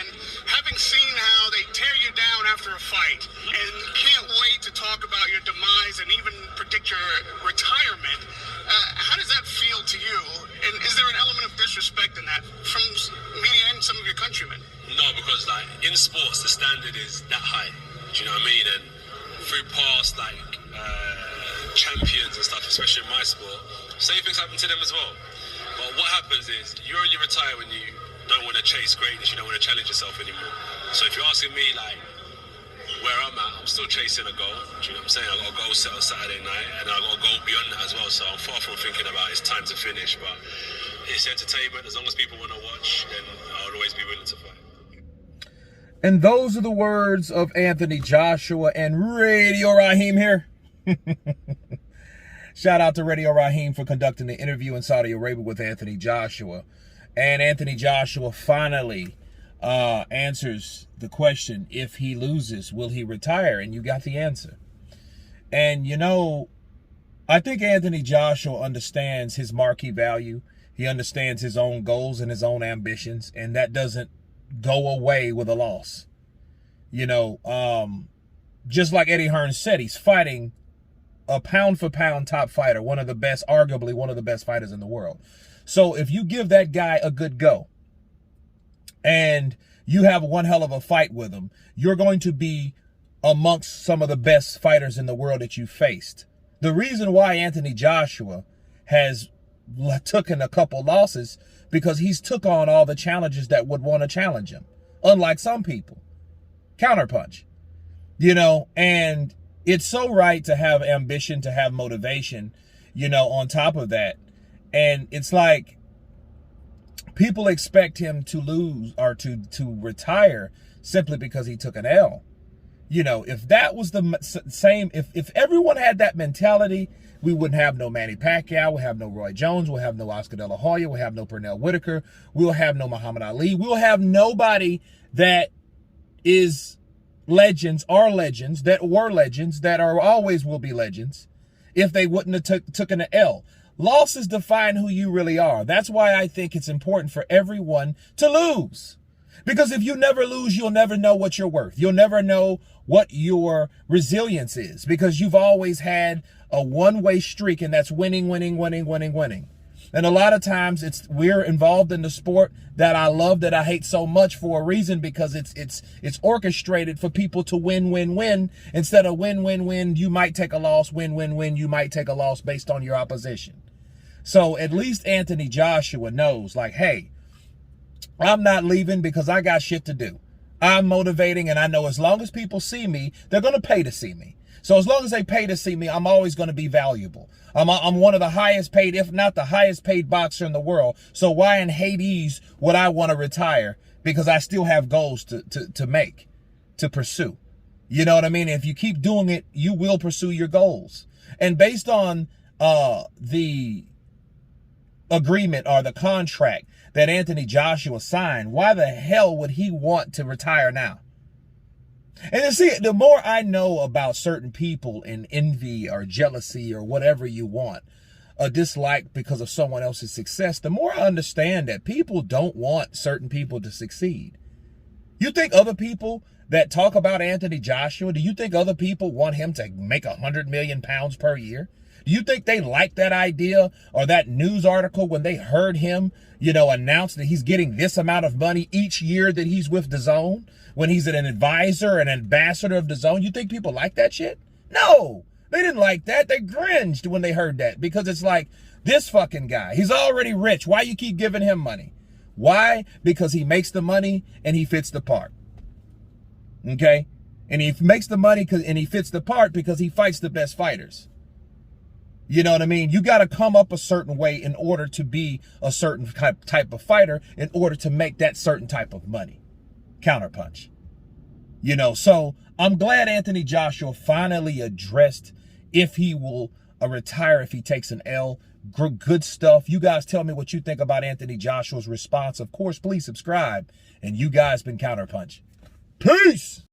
and having seen how they tear you down after a fight, and can't wait to talk about your demise and even predict your retirement, how does that feel to you? And is there an element of disrespect in that from media and some of your countrymen? No, because like in sports, the standard is that high. Do you know what I mean? And through past like champions and stuff, especially in my sport, same things happen to them as well. But what happens is you only retire when you don't want to chase greatness, you don't want to challenge yourself anymore. So if you're asking me like where I'm at, I'm still chasing a goal. Do you know what I'm saying? I got a goal set on Saturday night, and I got a goal beyond that as well. So I'm far from thinking about it's time to finish, but it's entertainment. As long as people want to watch, then I'll always be willing to fight. And those are the words of Anthony Joshua and Radio Raheem here. Shout out to Radio Raheem for conducting the interview in Saudi Arabia with Anthony Joshua. And Anthony Joshua finally answers the question, if he loses, will he retire? And you got the answer. And, you know, I think Anthony Joshua understands his marquee value. He understands his own goals and his own ambitions. And that doesn't go away with a loss. You know, just like Eddie Hearn said, he's fighting a pound-for-pound top fighter, one of the best, arguably one of the best fighters in the world. So if you give that guy a good go and you have one hell of a fight with him, you're going to be amongst some of the best fighters in the world that you faced. The reason why Anthony Joshua has taken a couple losses, because he's took on all the challenges that would want to challenge him, unlike some people. Counterpunch, you know, and it's so right to have ambition, to have motivation, you know, on top of that. And it's like people expect him to lose or to retire simply because he took an L. You know, if that was the same, if everyone had that mentality, we wouldn't have no Manny Pacquiao, we'll have no Roy Jones, we'll have no Oscar De La Hoya, we'll have no Pernell Whitaker, we'll have no Muhammad Ali, we'll have nobody that is legends, are legends, that were legends, that are always will be legends, if they wouldn't have taken an L. Losses define who you really are. That's why I think it's important for everyone to lose. Because if you never lose, you'll never know what you're worth. You'll never know what your resilience is, because you've always had a one-way streak, and that's winning, winning, winning, winning, winning. And a lot of times we're involved in the sport that I love, that I hate so much, for a reason, because it's orchestrated for people to win, win, win, instead of win, win, win. You might take a loss, win, win, win. You might take a loss based on your opposition. So at least Anthony Joshua knows, like, hey, I'm not leaving because I got shit to do. I'm motivating, and I know as long as people see me, they're going to pay to see me. So as long as they pay to see me, I'm always going to be valuable. I'm one of the highest paid, if not the highest paid boxer in the world. So why in Hades would I want to retire? Because I still have goals to pursue. You know what I mean? If you keep doing it, you will pursue your goals. And based on the agreement or the contract that Anthony Joshua signed, why the hell would he want to retire now? And you see, the more I know about certain people in envy or jealousy or whatever you want, a dislike because of someone else's success, the more I understand that people don't want certain people to succeed. You think other people that talk about Anthony Joshua, do you think other people want him to make 100 million pounds per year? Do you think they like that idea or that news article when they heard him, you know, announce that he's getting this amount of money each year that he's with DAZN, when he's an advisor, an ambassador of DAZN? You think people like that shit? No, they didn't like that. They cringed when they heard that, because it's like, this fucking guy, he's already rich. Why you keep giving him money? Why? Because he makes the money and he fits the part. Okay? And he makes the money and he fits the part because he fights the best fighters. You know what I mean? You got to come up a certain way in order to be a certain type of fighter, in order to make that certain type of money. Counterpunch. You know, so I'm glad Anthony Joshua finally addressed if he will retire if he takes an L. Good stuff. You guys tell me what you think about Anthony Joshua's response. Of course, please subscribe. And you guys been Counterpunch. Peace!